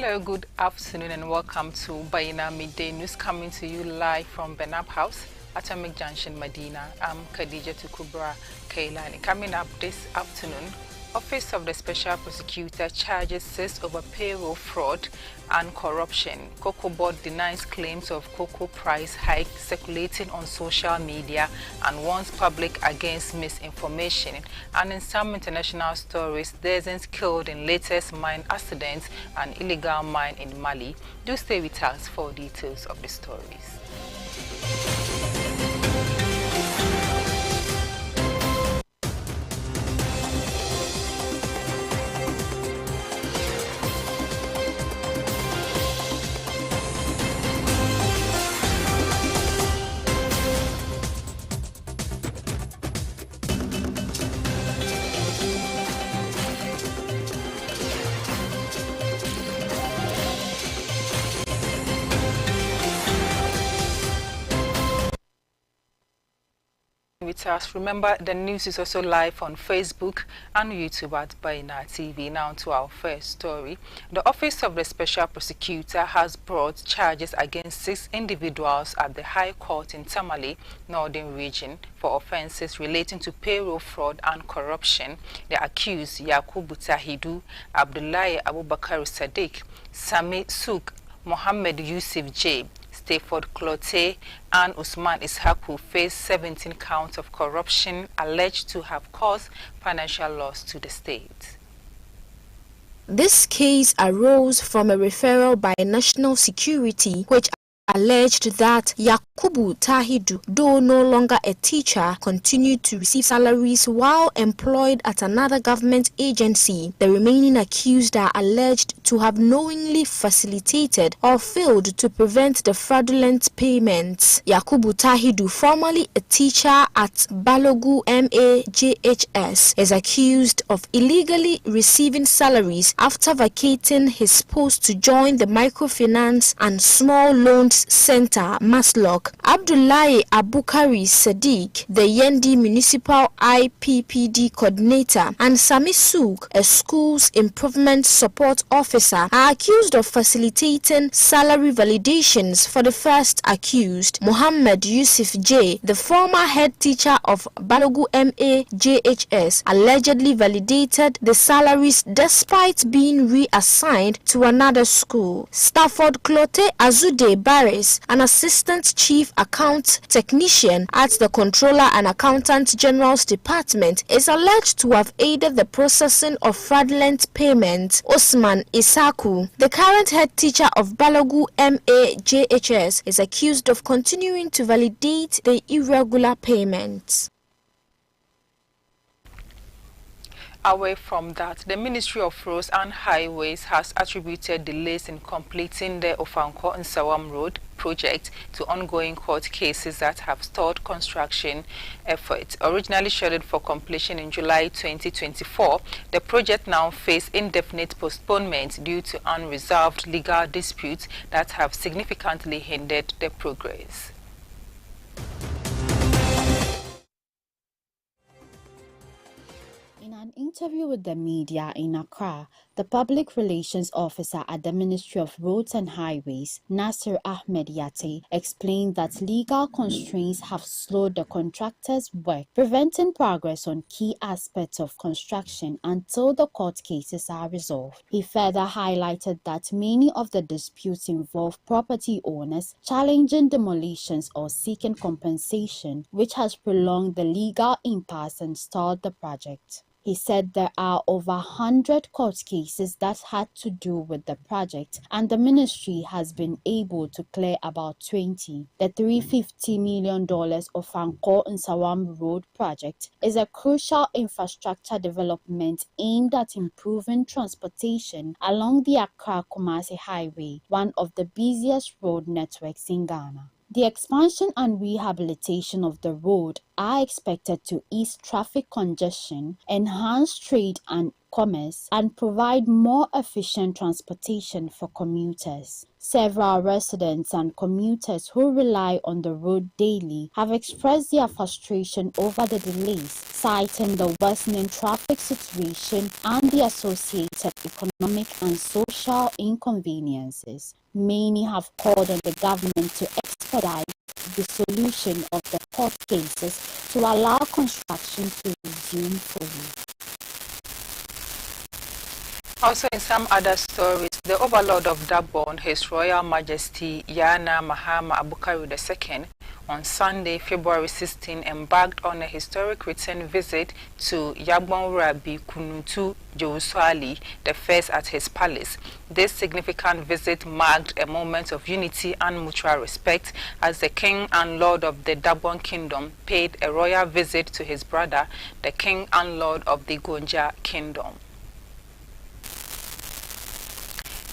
Hello, good afternoon and welcome to Baina Midday News coming to you live from Benab House, Atomic Junction, Medina. I'm Khadija Tukubra Kailani. Coming up this afternoon, Office of the Special Prosecutor charges 6 over payroll fraud and corruption. Cocoa Board denies claims of cocoa price hike circulating on social media and warns public against misinformation. And in some international stories, dozens killed in latest mine accident and illegal mine in Mali. Do stay with us for details of the stories. With us. Remember, the news is also live on Facebook and YouTube at Baina TV. Now to our first story. The Office of the Special Prosecutor has brought charges against 6 individuals at the High Court in Tamale, Northern Region, for offences relating to payroll fraud and corruption. The accused Yakubu Tahidu, Abdullahi Abubakar Sadiq, Sami Souk, Mohammed Yusuf J, Stafford Clote and Usman Ishaku face 17 counts of corruption alleged to have caused financial loss to the state. This case arose from a referral by National Security, which alleged that Yakubu Tahidu, though no longer a teacher, continued to receive salaries while employed at another government agency. The remaining accused are alleged to have knowingly facilitated or failed to prevent the fraudulent payments. Yakubu Tahidu, formerly a teacher at Balogu MAJHS, is accused of illegally receiving salaries after vacating his post to join the Microfinance and Small Loans Center, Maslok. Abdullahi Abukari Sadiq, the Yendi Municipal IPPD coordinator, and Sami Souk, a schools improvement support officer, are accused of facilitating salary validations for the first accused, Mohammed Yusuf J, the former head teacher of Balogu MAJHS, allegedly validated the salaries despite being reassigned to another school. Stafford Clote Azude Barre, an assistant chief account technician at the Controller and Accountant General's Department, is alleged to have aided the processing of fraudulent payments. Usman Isaku, the current head teacher of Balogu MAJHS, is accused of continuing to validate the irregular payments. Away from that, the Ministry of Roads and Highways has attributed delays in completing the Ofanko and Sawam Road project to ongoing court cases that have stalled construction efforts. Originally scheduled for completion in July 2024, the project now faces indefinite postponement due to unresolved legal disputes that have significantly hindered the progress. In an interview with the media in Accra, the public relations officer at the Ministry of Roads and Highways, Nasir Ahmed Yate, explained that legal constraints have slowed the contractor's work, preventing progress on key aspects of construction until the court cases are resolved. He further highlighted that many of the disputes involve property owners challenging demolitions or seeking compensation, which has prolonged the legal impasse and stalled the project. He said there are over 100 court cases that had to do with the project, and the ministry has been able to clear about 20. The $350 million Ofanko Nsawam Road project is a crucial infrastructure development aimed at improving transportation along the Accra-Kumasi Highway, one of the busiest road networks in Ghana. The expansion and rehabilitation of the road are expected to ease traffic congestion, enhance trade and commerce, and provide more efficient transportation for commuters. Several residents and commuters who rely on the road daily have expressed their frustration over the delays, citing the worsening traffic situation and the associated economic and social inconveniences. Many have called on the government to expedite the solution of the court cases to allow construction to resume fully. Also, in some other stories, the overlord of Dagbon, His Royal Majesty Yana Mahama Abukari II, on Sunday, February 16, embarked on a historic return visit to Yagbonwura Bikunutu Jewuswali, the first at his palace. This significant visit marked a moment of unity and mutual respect as the King and Lord of the Dagbon Kingdom paid a royal visit to his brother, the King and Lord of the Gonja Kingdom.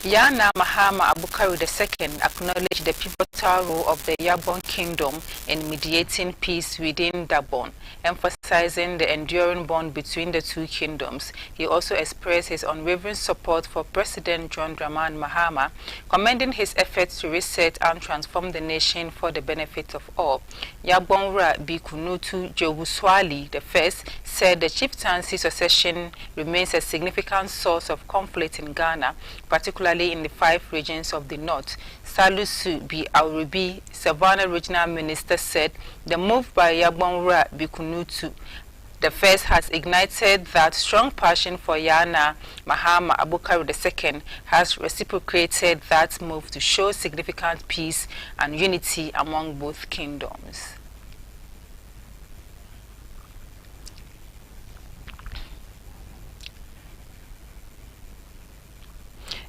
Yana Mahama Abukari II acknowledged the pivotal role of the Yabon Kingdom in mediating peace within Dagbon, emphasizing the enduring bond between the two kingdoms. He also expressed his unwavering support for President John Dramani Mahama, commending his efforts to reset and transform the nation for the benefit of all. Yagbonwura Bikunutu Jewuswali I said the chieftaincy succession remains a significant source of conflict in Ghana, particularly in the 5 regions of the north. Salisu B. Auribi, Savannah Regional Minister, said the move by Yagbonwura Bikunutu the first has ignited that strong passion for Yana Mahama Abukari II has reciprocated that move to show significant peace and unity among both kingdoms.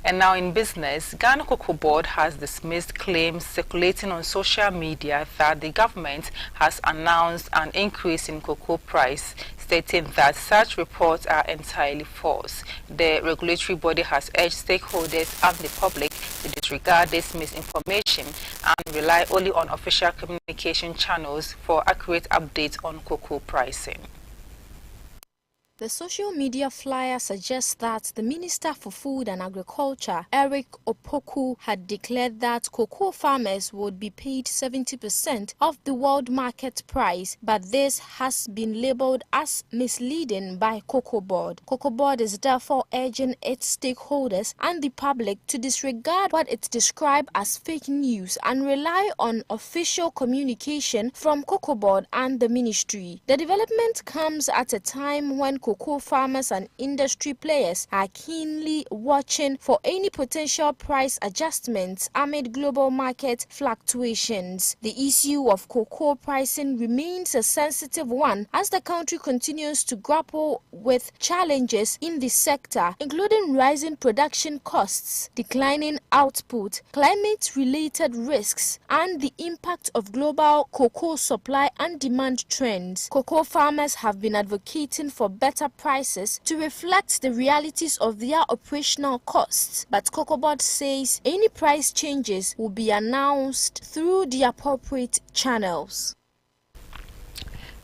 And now in business, Ghana Cocoa Board has dismissed claims circulating on social media that the government has announced an increase in cocoa price, stating that such reports are entirely false. The regulatory body has urged stakeholders and the public to disregard this misinformation and rely only on official communication channels for accurate updates on cocoa pricing. The social media flyer suggests that the Minister for Food and Agriculture, Eric Opoku, had declared that cocoa farmers would be paid 70% of the world market price, but this has been labeled as misleading by Cocoa Board. Cocoa Board is therefore urging its stakeholders and the public to disregard what it described as fake news and rely on official communication from Cocoa Board and the ministry. The development comes at a time when cocoa farmers and industry players are keenly watching for any potential price adjustments amid global market fluctuations. The issue of cocoa pricing remains a sensitive one as the country continues to grapple with challenges in the sector, including rising production costs, declining output, climate-related risks, and the impact of global cocoa supply and demand trends. Cocoa farmers have been advocating for better prices to reflect the realities of their operational costs, but Cocoa Board says any price changes will be announced through the appropriate channels.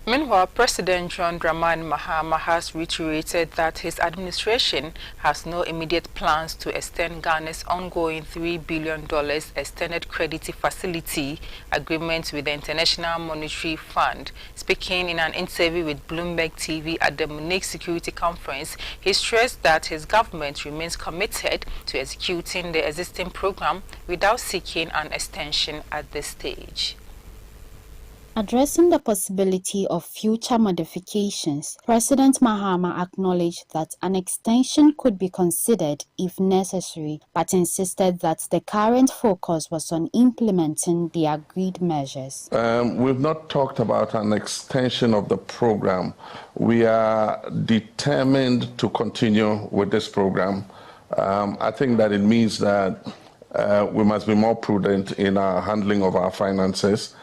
Meanwhile, President John Dramani Mahama has reiterated that his administration has no immediate plans to extend Ghana's ongoing $3 billion extended credit facility agreement with the International Monetary Fund. Speaking in an interview with Bloomberg TV at the Munich Security Conference, he stressed that his government remains committed to executing the existing program without seeking an extension at this stage. Addressing the possibility of future modifications, President Mahama acknowledged that an extension could be considered if necessary, but insisted that the current focus was on implementing the agreed measures. We've not talked about an extension of the program. We are determined to continue with this program. I think that it means that we must be more prudent in our handling of our finances.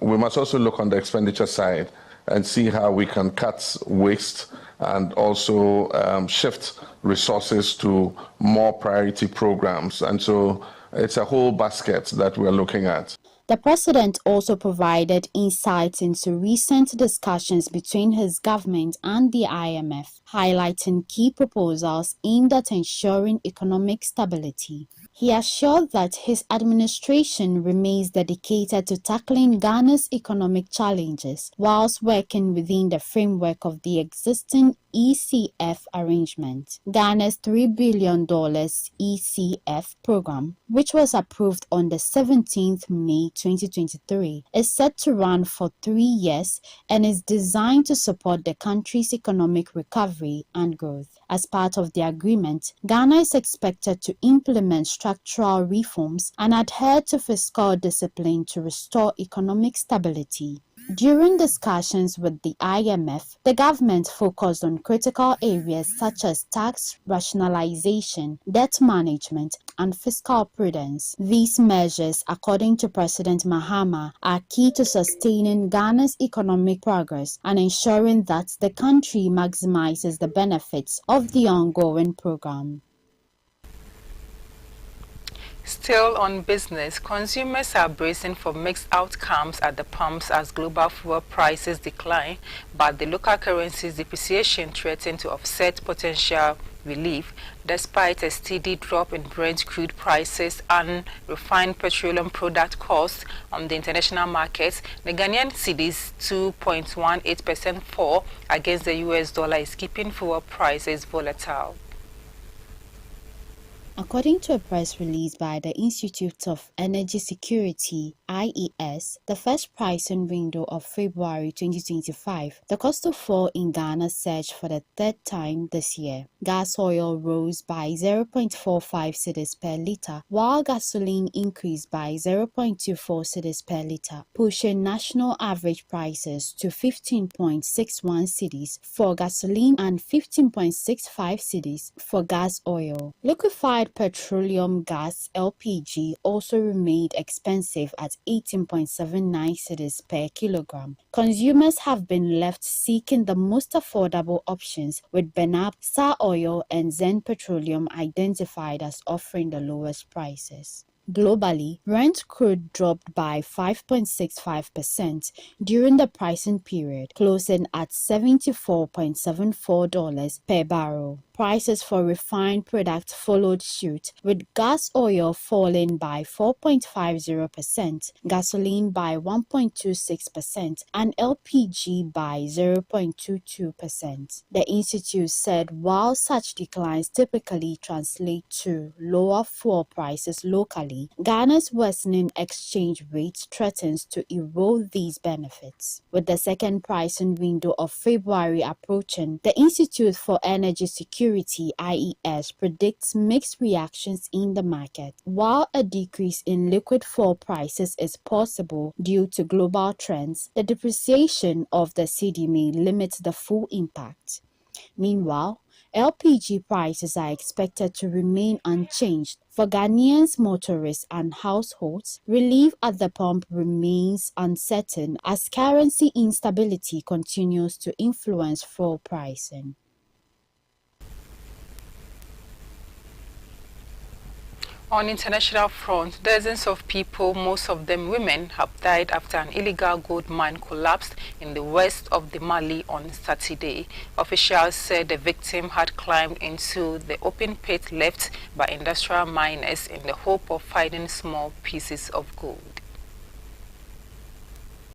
We must also look on the expenditure side and see how we can cut waste and also shift resources to more priority programs. And so it's a whole basket that we're looking at. The president also provided insight into recent discussions between his government and the IMF, highlighting key proposals aimed at ensuring economic stability. He assured that his administration remains dedicated to tackling Ghana's economic challenges whilst working within the framework of the existing ECF arrangement. Ghana's $3 billion ECF program, which was approved on the 17th May 2023, is set to run for 3 years and is designed to support the country's economic recovery and growth. As part of the agreement, Ghana is expected to implement structural reforms and adhere to fiscal discipline to restore economic stability. During discussions with the IMF, the government focused on critical areas such as tax rationalization, debt management, and fiscal prudence. These measures, according to President Mahama, are key to sustaining Ghana's economic progress and ensuring that the country maximizes the benefits of the ongoing program. Still on business, consumers are bracing for mixed outcomes at the pumps as global fuel prices decline, but the local currency's depreciation threatens to offset potential relief despite a steady drop in Brent crude prices and refined petroleum product costs on the international markets. The Ghanaian cedi's 2.18% fall against the US dollar is keeping fuel prices volatile. According to a press release by the Institute of Energy Security, IES, the first pricing window of February 2025, the cost of fuel in Ghana surged for the third time this year. Gas oil rose by 0.45 cedis per litre, while gasoline increased by 0.24 cedis per litre, pushing national average prices to 15.61 cedis for gasoline and 15.65 cedis for gas oil. Liquefied petroleum gas (LPG) also remained expensive at 18.79 cedis per kilogram. Consumers have been left seeking the most affordable options, with Benab, Star Oil and Zen Petroleum identified as offering the lowest prices. Globally, Brent crude dropped by 5.65% during the pricing period, closing at $74.74 per barrel. Prices for refined products followed suit, with gas oil falling by 4.50%, gasoline by 1.26%, and LPG by 0.22%. The institute said while such declines typically translate to lower fuel prices locally, Ghana's worsening exchange rate threatens to erode these benefits. With the second pricing window of February approaching, the Institute for Energy Security IES predicts mixed reactions in the market. While a decrease in liquid fuel prices is possible due to global trends, the depreciation of the cedi may limit the full impact. Meanwhile, LPG prices are expected to remain unchanged. For Ghanaians, motorists and households, relief at the pump remains uncertain as currency instability continues to influence fuel pricing. On international front, dozens of people, most of them women, have died after an illegal gold mine collapsed in the west of the Mali on Saturday. Officials said the victim had climbed into the open pit left by industrial miners in the hope of finding small pieces of gold.